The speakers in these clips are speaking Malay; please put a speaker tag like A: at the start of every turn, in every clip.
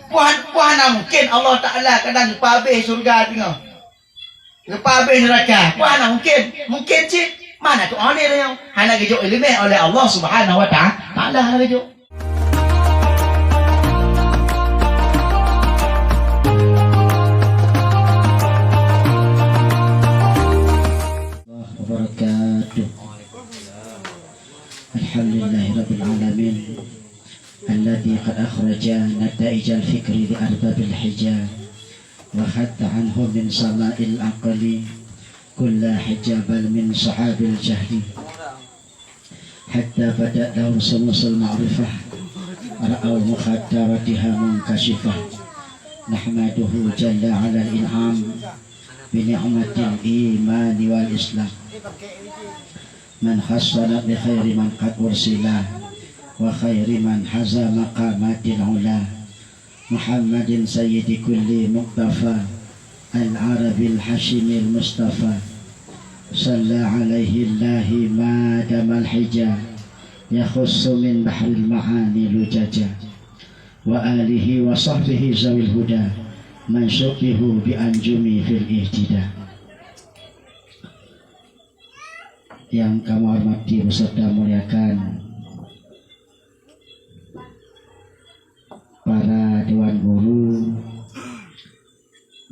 A: Puan mungkin Allah Ta'ala kadang lepas habis surga tengok. Lepas habis neraka. Puan mungkin cik. Mana tu aneh dia. Hanya kejuk ilmu oleh Allah Subhanahu Wa Ta'ala. Hanya kejuk.
B: Wabarakatuh. Alhamdulillahirabbil alamin. الذي قد أخرج نتائج الفكر لأرباب الحجاب وحث عنه من سماء العقل كل حجاب من صحاب الجهل حتى بدأ له سمس المعرفة رأوا مخدراتها منكشفة نحمده جل على الإنعام بنعمة الإيمان والإسلام من خصنا بخير من قد أرسله وخير من حزى مقامات العلا محمد سيد كل مقتفى العربي الحشيم المصطفى صلى عليه الله ما دام الحجاب يخص من بحر المعاني لججا وآله وصحبه ذوي الهدى من شبه بأنجمي في الاهتداء. Yang kami hormati beserta muliakan para dewan guru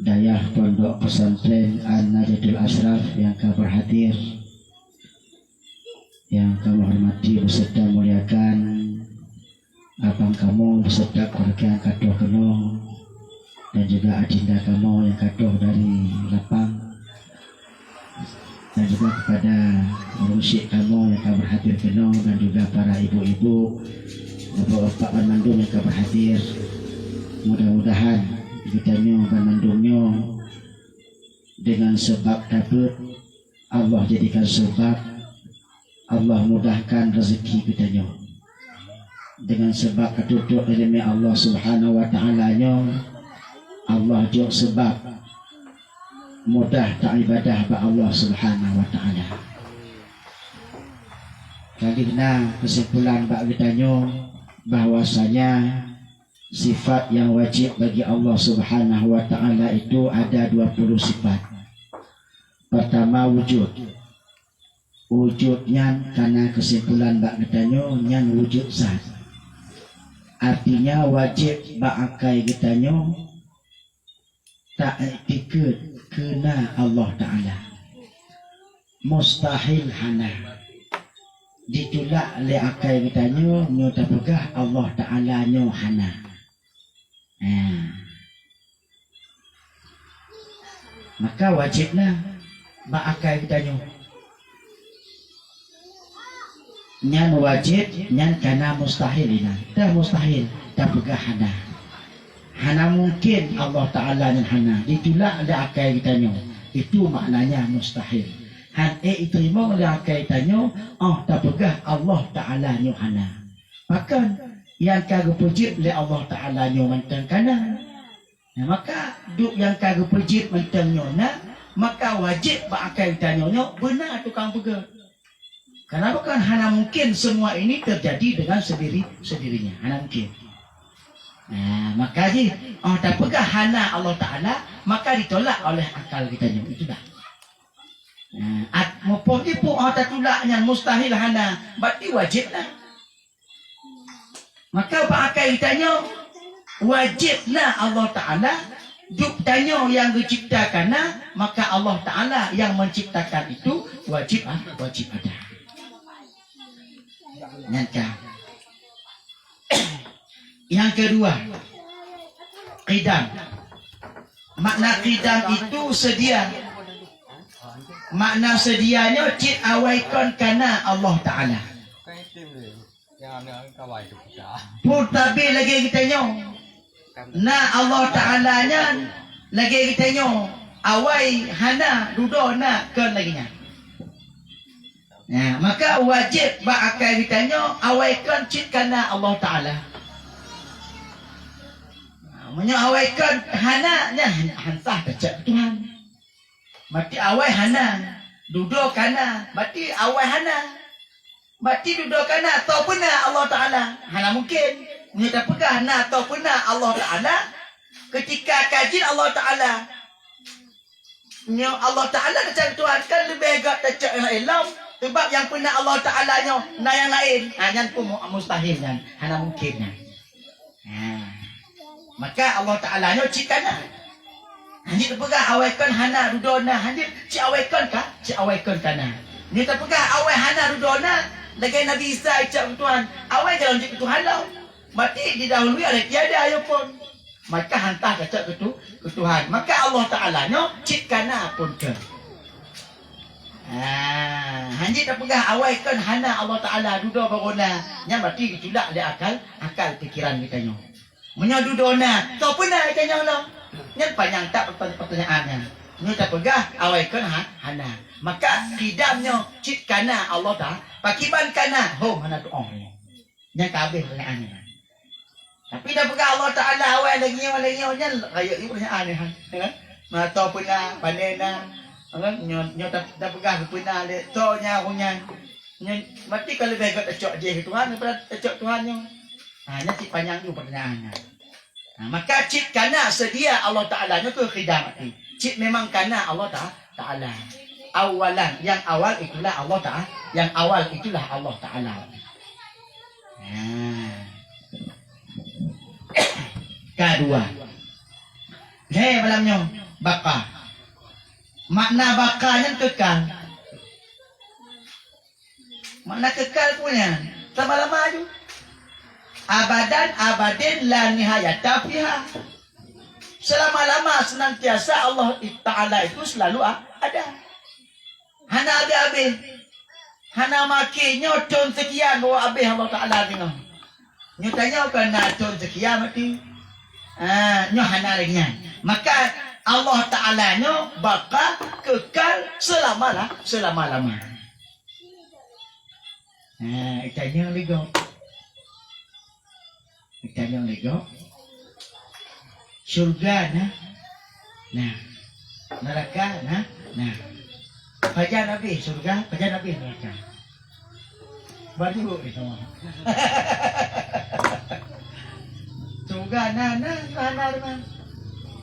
B: dayah pondok pesantren An-Nahdlatul Ashraf yang kami hadir, yang kami hormati beserta muliakan abang kamu beserta keluarga yang kadoh keno dan juga adinda kamu yang kadoh dari lapang, dan juga kepada musik kamu yang kami hadir keno, dan juga para ibu-ibu bapak-bapak Bandung yang kabar hadir. Mudah-mudahan kita Bandungnya dengan sebab dapat Allah jadikan sebab Allah mudahkan rezeki kita nyo. Dengan sebab ketutup ilmu Allah Subhanahu Wa Ta'ala nyo, Allah juga sebab mudah tak ibadah ba Allah Subhanahu Wa Ta'ala. Kali kena kesimpulan bak kita nyo bahwasanya sifat yang wajib bagi Allah Subhanahu Wa Ta'ala itu ada 20 sifat. Pertama wujud. Wujudnya karena kesimpulan bak ketanyo yang wujud zat. Artinya wajib bak akai ketanyo tak ikut kena Allah Ta'ala. Mustahil hana. Ditolak le akai kita nyo tak pegah Allah Ta'ala nyo hana. Maka wajiblah ba akai kita nyo. Nyan wajib, nyan kana mustahil ina. Tak mustahil, tak pegah hana. Hana mungkin Allah Ta'ala nyo hana. Ditolak le akai kita nyo. Itu maknanya mustahil. Han terima oleh kaitannya tak pegah Allah Ta'ala nyo hana. Maka yang kagak pejit oleh Allah Ta'ala nyo mentang kana. Maka duk yang kagak pejit mentang nyo na, maka wajib bak kaitannya nyo benar tukang pegah. Kenapa kan hana mungkin semua ini terjadi dengan sendirinya. Hana mungkin. Maka tak pegah hana Allah Ta'ala, maka ditolak oleh akal kita nyo. Itu dah. Maupun ibu tak tulaknya mustahil hana, berarti wajiblah. Maka pakai tanya wajiblah Allah Ta'ala duk tanya yang diciptakan, maka Allah Ta'ala yang menciptakan itu wajib ada. Yang kedua, qidam. Makna qidam itu sedia. Makna sedianya cik awaikan kana Allah Ta'ala. Tapi lagi kita nyo Allah Ta'ala nya lagi kita nyo awai hana dudo na ke lagi nya. Maka wajib ba akai kita nyo awaikan cik kana Allah Ta'ala. Awaikan hana nya hansah kecak Tuhan. Berarti awai hana, duduk kana, berarti awai hana. Berarti duduk kana, tahu benar Allah Ta'ala. Hana mungkin.
A: Ni tak pegah na atau pernah Allah Ta'ala ketika kaji Allah Ta'ala. Ni Allah Ta'ala macam Tuhan kan lebih agak tak elok. Sebab yang pernah Allah Ta'ala nya na yang lain. Yang pun mustahil kan. Hanya mungkin kan. Maka Allah Ta'ala nya cikan lah. Hanya terpegah awaikan hana dudona. Hanya cik awaikan kah? Cik awaikan kana. Ni terpegah awai hana dudona. Lagi Nabi Isa cik Tuhan. Awai jalan cik Tuhan lah. Mati didahului ada tiada ayo pun. Maka hantar kata ke Tuhan. Maka Allah Ta'ala nya cik kana pun ke. Hanya terpegah awaikan hana Allah Ta'ala duduk berona. Yang berarti itulah ada akal fikiran kita nya. Menyadudona. Tak pernah kita lah. Yang panjang tak pertanyaannya. Ini tak pegah awaikan hana. Maka tidaknya cik kana Allah Ta'ala. Pakiban kana. Hana doa. Yang kabeh pertanyaannya. Tapi dah pegah Allah Ta'ala awal lagi yang kayak ini pertanyaan ni. Atau pernah pandai na. Nyo dah pegah pernah lektornya punya. Mati kalau lebih agak tercok dia ke Tuhan daripada tercok Tuhannya. Hanya cik panjang tu pertanyaannya. Maka cik kana sedia Allah Ta'ala nya tu khidmat ni. Cik memang kana Allah Ta'ala. Awalan, yang awal itulah Allah Ta'ala. Yang awal itulah Allah Ta'ala. Kedua. Hei malamnya baka. Makna bakanya kekal. Makna kekal punya. Lama-lama aja. Abadan abadin la nihayata fiha. Selama-lama senantiasa Allah Ta'ala itu selalu ada. Hana habis-habis. Hana makin nyotong sekian bawa habis Allah Ta'ala tengok. Nyotanya kan nyotong sekian mati. Nyo hana lagi. Maka Allah Ta'ala nyo bakal kekal selama-lama. Itanya lego. Surga nah. Neraka nah. Fajar Nabi surga, fajar Nabi neraka. Baru itu. Surga nah.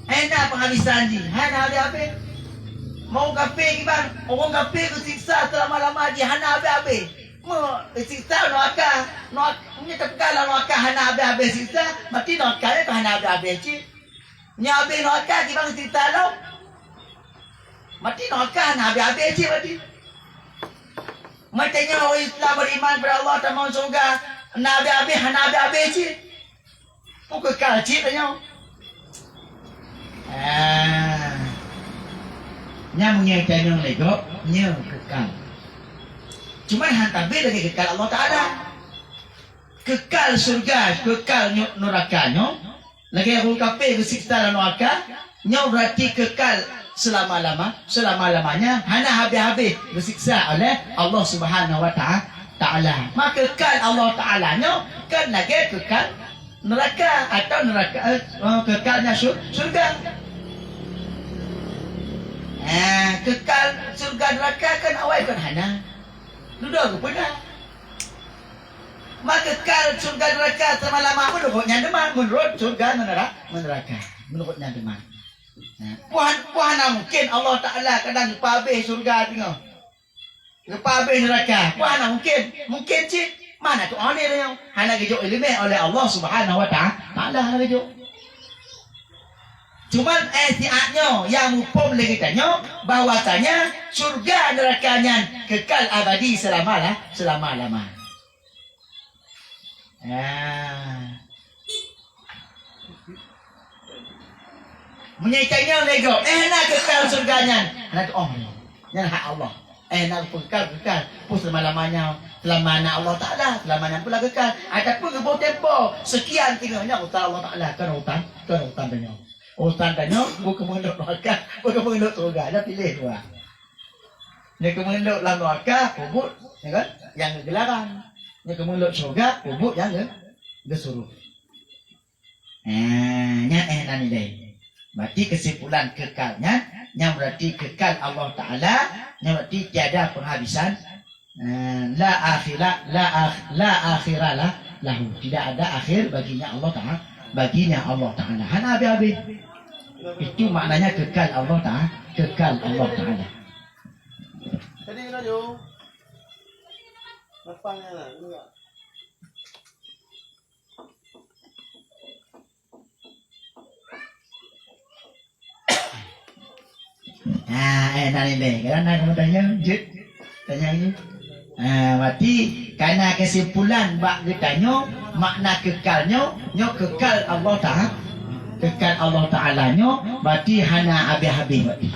A: Enak penghabisan ni. Hana habis-habis. Mau kafe gimana? Orang kafe tu siksa selama-lama je. Hana habis-habis. Mau siksa neraka. Punya terpegala neraka hana habis-habis siksa. Mati neraka ni hana habis-habis je. Nya habis neraka gimana siksa tau? Mati neraka hana habis-habis je mati. Matanya orang Islam beriman kepada Allah dan mau surga. Hana habis-habis je. Pukul kecil tanya. Nya mengingatkan yang lego, nya kekal. Cuman hantar lagi kekal Allah Ta'ala. Kekal surga, kekal nerakanya. Lagi yang kafir bersiksa dalam neraka, nya berarti kekal selama-lamanya. Hana habis-habis bersiksa oleh Allah Subhanahu Wa Ta'ala. Maka kekal Allah Ta'ala nya kan lagi kekal neraka atau neraka kekalnya surga. Kekal surga neraka kan awal kan hana. Duduk ke pernah. Maka kekal surga neraka selama-lama menurutnya demam. Menurut surga neraka. Menurutnya demam. Puan mungkin Allah Ta'ala kadang pabeh surga tengok. Pabeh neraka. Puan mungkin. Mungkin cik. Mana tu aneh dia. Hanya kejuk ilmu oleh Allah Subhanahu Wa Ta'ala. Hanya kejuk. Cuman etiaknya yang hukum lagi tanya bahwasanya surga nerakanya kekal abadi selama-lama. Menyaitanya lego. Nak kekal surganya. Nak yang hak Allah. Nak kekal. Pun selama-lamanya. Selamanya Allah Ta'ala. Selamanya pula kekal. Ataupun kebau tempoh. Sekian tinggalnya utang Allah Ta'ala. Kan utang tanya. Utang tanya. Bukan mengenduk neraka. Bukan mengenduk surga. Dia pilih dua. Dia kemengenduk dalam neraka. Kubut. Ya kan? Yang kegelaran. Dia kemengenduk surga. Kubut yang kesuruh. Nani deh. Berarti kesimpulan kekalnya. Yang berarti kekal Allah Ta'ala. Yang berarti tiada penghabisan. La akhirah
B: lahu. Tidak ada akhir baginya Allah Ta'ala. Baginya Allah Ta'ala. Hana habis-habis. Itu maknanya kekal Allah Ta'ala. Kekal Allah Ta'ala.
C: Tadi kena jauh. Lapangnya lah. Enggak.
B: Nani deh. Karena kamu tanya, Jut. Tanya ini. Berarti karena kesimpulan bak ditanya makna kekalnya nyo kekal Allah Ta'ala. Kekal Allah Ta'ala nyo berarti hana habis-habis berarti.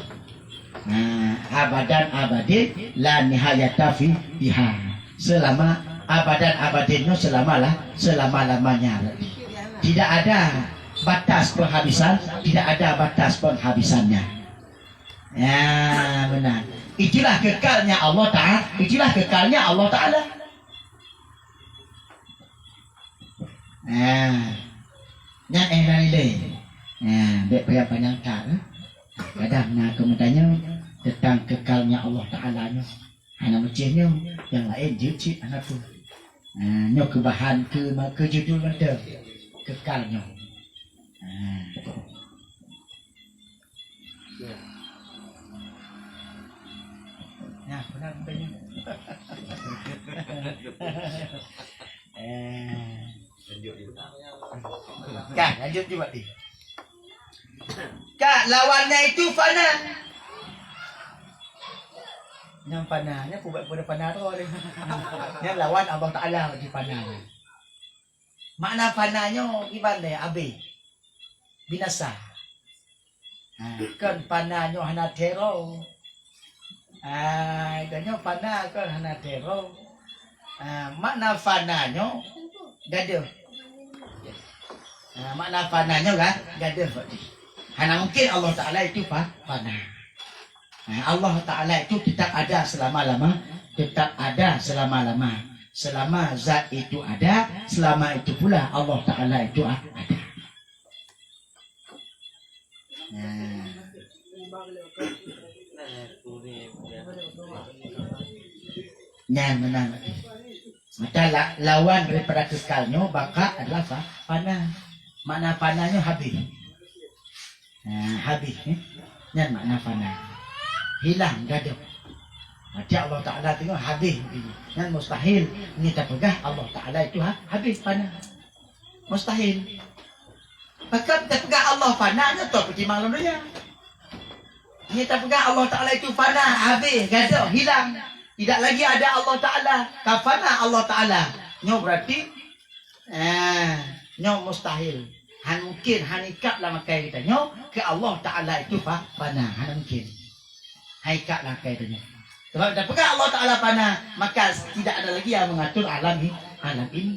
B: Abadan abadin la nihayata fiha. Selama abadan abadin nyo selama-lamanya berarti. Tidak ada batas penghabisan, tidak ada batas penghabisannya. Ya, benar. Itulah kekalnya Allah Ta'ala. Itulah kekalnya Allah Ta'ala. Yang nilai. Baik payah penyangka. Kadang nak kemudiannya tentang kekalnya Allah Ta'ala. Hanya macamnya yang lain jujit anak tu. Nyo kebahan ke judul mana kekalnya. Nah, benar tanya. Kak, lanjut juga di. Kak, lawannya itu fana. Yang panahnya buat pada panah tu oleh. Yang lawan Allah Ta'ala di panahnya. Makna panahnya gimana ya? Abi. Binasa. Kan panahnya hana teror. Ikannya fana kan hana tero. Makna fananya gaduh. Makna fananya kan gaduh. Hana mungkin Allah Ta'ala itu fana. Allah Ta'ala itu tetap ada selama-lama. Tetap ada selama-lama. Selama zat itu ada, selama itu pula Allah Ta'ala itu ada. Benar. Maka lawan daripada kekalnya baka adalah fana. Makna fananya habis. Habis. Yang makna fana. Hilang gaduh. Maka Allah Ta'ala tengok habis. Yang mustahil kita pegang Allah Ta'ala itu habis fana. Mustahil. Maka kita pegang Allah fana itu pertimbangan dunia. Kita pegang Allah Ta'ala itu fana, habis, gaduh, hilang. Tidak lagi ada Allah Ta'ala. Kafana Allah Ta'ala. Nyo berarti, nyo mustahil. Han mungkin, han ikap lah makai kita. Nyo ke Allah Ta'ala itu fana. Han mungkin. Han ikap lah makai kita. Sebab kita pegang Allah Ta'ala fana, maka tidak ada lagi yang mengatur alam ini.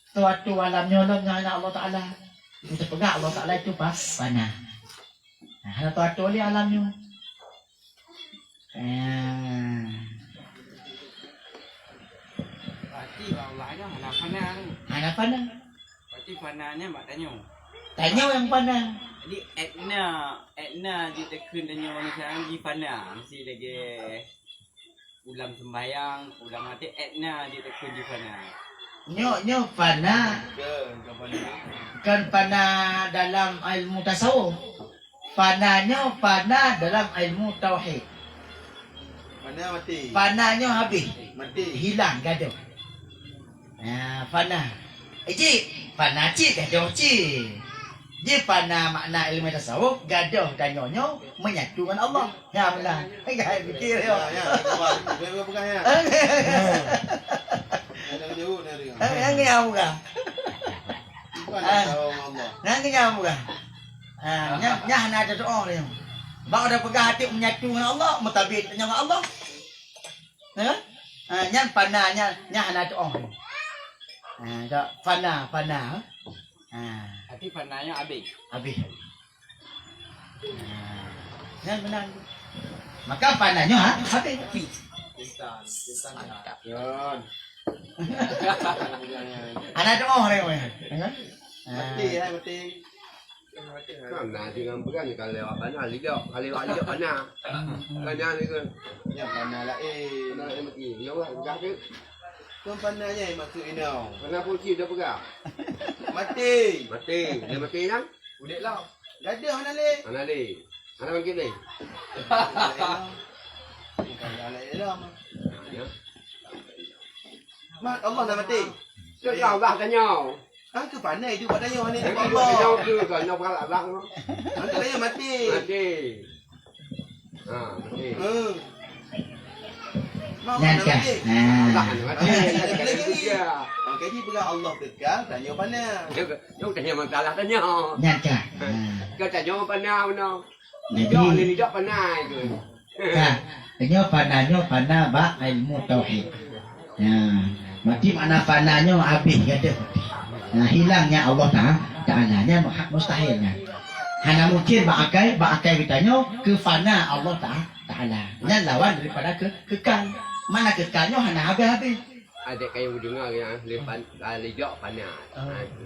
B: Suatu alamnya Allah Ta'ala. Kita pegang Allah Ta'ala itu fana. Hana tuatu oleh alamnya.
D: Berarti Allahnya hana fana.
B: Hana fana.
D: Berarti fananya mak tanya.
B: Tanya yang fana.
D: Jadi etna ditekun tanya manusia di fana. Mesti lagi ulam sembayang, ulam mati etna ditekun di fana.
B: Nyo fana. Kan fana dalam ilmu tasawuf. Fananya fana dalam ilmu tauhid.
C: Mana mati?
B: Fananya habis.
C: Mati.
B: Hilang gaduh. Fana. Cik, fana cik gaduh cik. Dia fana makna ilmu tasawuf gaduh dan nyonyo menyatu dengan Allah. Ya benar. Enggak fikir yo.
C: Ya, dia pegang ya. Ada jauh dari.
B: Yang nyam bukan.
C: Bukan tahu Allah.
B: Yang nyam bukan. Nyah ada doa dia. Bang ada pegang hati menyatu dengan Allah, mutabik dengan Allah. Nyah pananya nyah ada doa. Tak fana.
D: Tapi fananya habis.
B: Habis. Nyah benar. Maka fananya habis.
C: Yon.
B: Ada doa dia.
C: Mati ya, mati.
E: Kan nak dengan pegang kalau lewat panah lihat, kalau lewat panah. Panah ni kan.
C: Ya, mana lah
E: Panah mati. Ya Allah, pegang ke.
C: Tuan pandai je maksud ini.
E: Pernah kunci dah pegang.
C: Mati.
E: Mati. Dia mati kan?
C: Udah lah. Gadah mana le?
E: Mana ni? Mana panggil ni?
C: Bukan alai dah.
E: Ya.
C: Mak Allah dah mati.
E: Kau dah tanya.
C: Angka pandai tu buat tanya ni
E: Kau
C: Allah.
E: tanya ke kau nak berak berak.
C: Angka tanya mati.
E: Mati. Ha, mati.
C: Mak
B: Nyan
C: dah
B: kah?
C: mati.
E: Allah
B: Ha.
E: mati.
C: Ya. Okey ni pegang Allah kekal tanya pandai.
E: Kau tanya masalah tanya.
B: Nyan kah? Ha.
E: Kau tanya pandai mana?
B: Jadi
E: Jauh ni jauh pandai ke?
B: kah? Nyo pana ba ilmu tauhid. Ya. Mati makna fananya habis kata. Nah, hilangnya Allah Ta'ala nya mustahilnya. Hanya mungkin baakai kitanya ke fana Allah Ta'ala. Dan lawan daripada kekal. Mana kekalnya hanya habis-habis.
E: Adik kayu dengar yang lepas lejak pandai.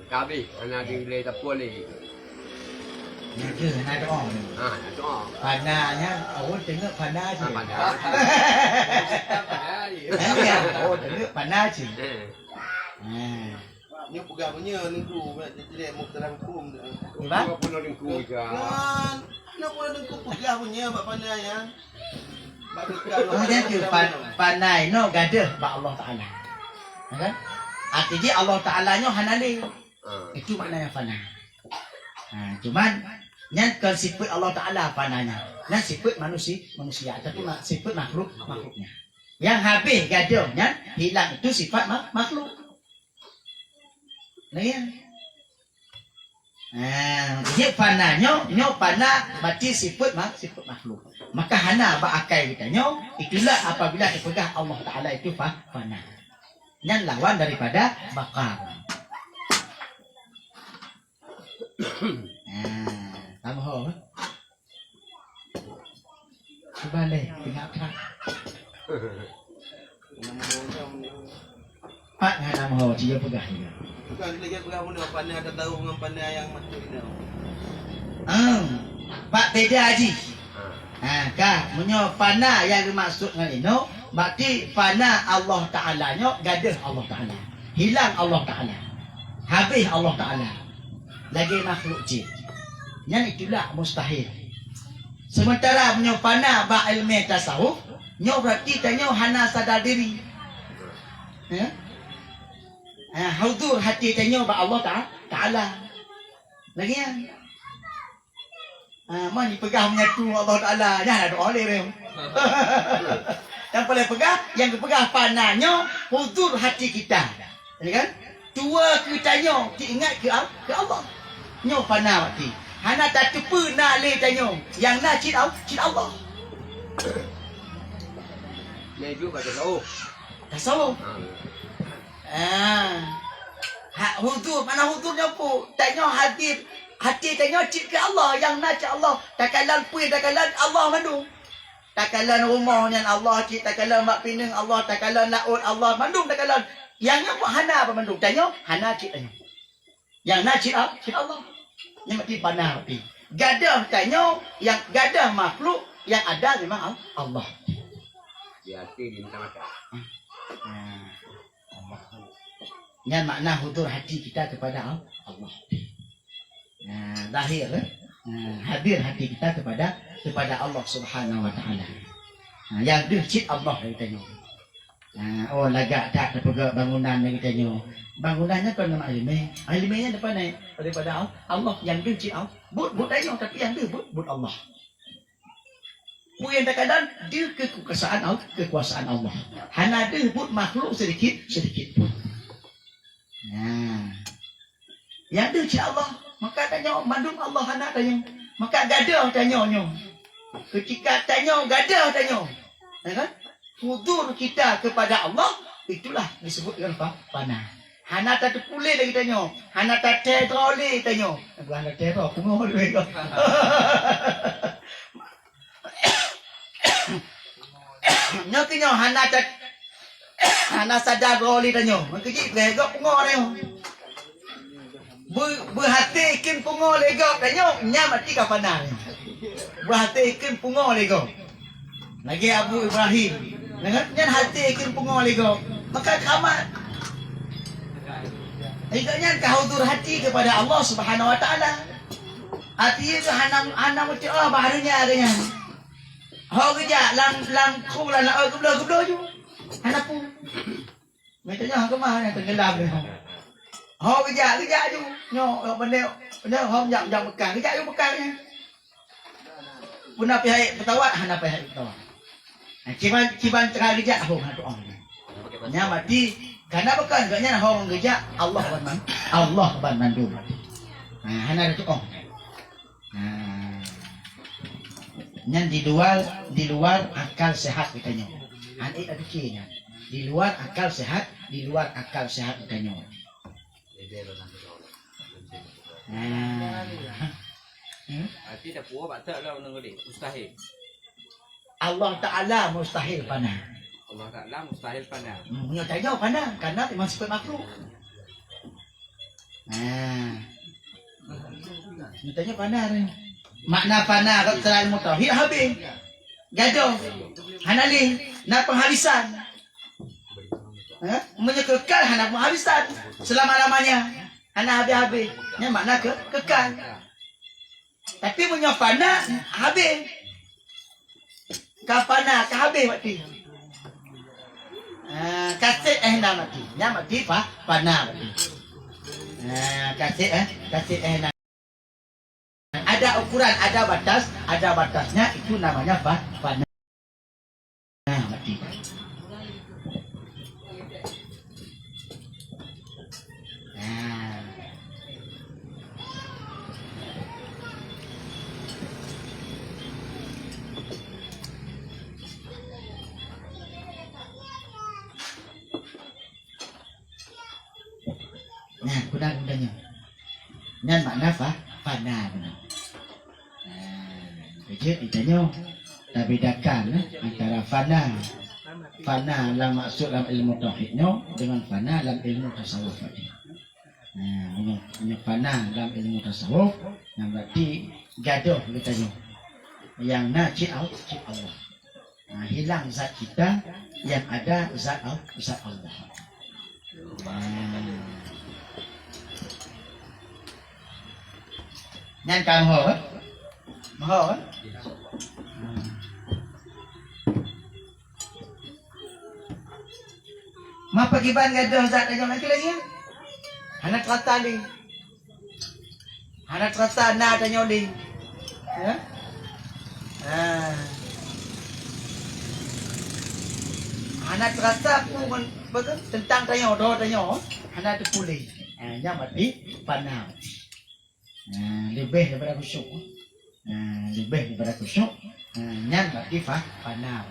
E: Kabeh anak dia boleh tapul ni.
B: Ya ke, hanya doa.
E: Ha, nak doa.
B: Fananya, oh tengok fana je.
E: Pandai.
B: Ya, oh tengok fana je. Ha.
C: Ni pegang punya ni tu jadi muktalah hukum tu.
B: Ba?
E: Kau pun orang ku je.
C: Kan, nak pun ada pegang punya bab pandai ya. Bab kekal.
B: Kemudian tu panai no gadah ba Allah Ta'ala. Kan? Artinya Allah Ta'ala-nya hanali.
E: Ha.
B: Itu maknanya fana. Cuman yang kan sifat Allah Ta'ala fananya. Dan sifat manusia ataupun sifat makhluknya. Yang habis gadahnya hilang itu sifat makhluk. Nah ya. Dia pananya, pana berarti sifat makhluk. Maka hana baakai kitanya, itulah apabila dipegang Allah Ta'ala itu fana. Yang lawan daripada bakar. Kamu ho. Cuba deh, tengok tak. Pak nama ho, dia pegang dia.
C: Bukan lagi pegang benda pandai ada tahu dengan pandai yang maksud ini.
B: Pak beda haji. Kah, menyo fana yang dimaksud dengan ini, berarti fana Allah Ta'ala-nya gadah Allah Ta'ala. Hilang Allah Ta'ala. Habis Allah Ta'ala. Lagi makhluk jin. Yang itulah mustahil. Sementara menyo fana ba ilmu tasawuf, nyo berarti tanya hana sadar diri. Ya? Hudur hati tanya ba Allah Ta'ala. Lagi ya? Mana pegang menyatu Allah Ta'ala. Jangan ada doa dia. Yang paling pegang, yang pegang pananya, hudur hati kita. Ya kan? Tua kitanya, diingat ke Allah. Nyo panah waktu. Hana tak tepu nak le tanya. Yang nak cik Allah.
E: Ni juga kata tahu.
B: Tasawuf.
E: Ha.
B: Hudur, mana hudurnya pun. Tanya hadir. Hati tanya cik ke Allah. Yang nak cik Allah. Takalan puih, takalan Allah mandung. Takalan rumah yang Allah cik. Takalan mak pinang Allah. Takalan laut Allah mandung. Takalan. Yang apa hana apa mandung. Tanya, hana cik tanya. Yang nak cik Allah. Yang mati panah mati. Gadah tanya. Yang gadah makhluk. Yang ada memang Allah.
E: Di hati di mata-mata.
B: Yang makna hudur hati kita kepada Allah. Lahir hadir hati kita kepada Allah Subhanahu Wa Taala. Yang dicit Allah kita. Oh lagak tak terpegak bangunan yang kita nyo. Bangunannya kan nama ilmu. Ilmunya depan daripada Allah yang dicit Allah. But tanya tapi yang dia but Allah. Yang terkadang dia kekuasaan Allah. Hana dia but makhluk sedikit pun. Yang dia cik Allah. Maka tanya mandung Allah hana tanya. Maka gadah tanya nyo. Ketika tanya gadah tanya. Ya kan? Hudur kita kepada Allah itulah disebut dengan panah. Hana tak terpulih lagi tanya. Hana tak teroleh tanya. Hana teror punguh duit kau. Nyokinya hana sadar roli tanya. Mengkejik legak punguh tanya. Berhati ikin punguh legak tanya. Nya mati kapanan. Berhati ikin punguh legak. Lagi Abu Ibrahim. Nya hati ikin punguh legak.
A: maka kamat. Ikatnya kau hati kepada Allah Subhanahu Wa Taala. Hati itu hana mesti baharunya agaknya. Hau kerja lang kulah nak gublo je. Hana pun. Metanya ke mana tenggelam ni. Hau kerja je. Nyo benda hau jam bekang kerja je bekangnya. Punah pihak petawat hana pihak petawat. Kiban tengah kerja hau hana doa. Nya mati karena bukan enggaknya hau kerja Allah ban mandu. Hana tu Nyan di luar akal sehat katanya. Anik ada fikirnya. Di luar akal sehat katanya.
D: Arti dah puas batal lah orang ni. Mustahil.
A: Allah Taala mustahil panah.
D: Allah Ta'ala mustahil panah.
A: Punya tanya panah karena memang sifat makhluk. Tanya panah ni. Makna panah kalau terlalu mutahid habis. Gaduh. Hanali nak penghalisan. Menyekekal hana penghalisan selama-lamanya. Hana habis-habis. Ini makna kekal. Tapi punya panah habis. Kau panah kau habis mati. Kaset nak mati. Nya mati panah mati. Kaset nak. Ada ukuran, ada batasnya, itu namanya panah mati. Nah, kuda-kudanya. Nan makna panah benar. Kecil ditanya, tak bedakan antara fana dalam maksud dalam ilmu tauhidnya dengan fana dalam ilmu tasawuf tadi. Punya fana dalam ilmu tasawuf yang berarti gaduh ditanya. Yang nak cik Allah. Hilang zat kita, yang ada zat Allah. Nan kamu Mahal kan? Ma pergi ban gaduh zat aja lagi lagi. Anak kata ni. Anak kata na tanya ni. Ya? Anak kata pun tentang tanya. Anak tu pulih. Yang mati panah. Lebih daripada khusyuk. Nyan berarti panah.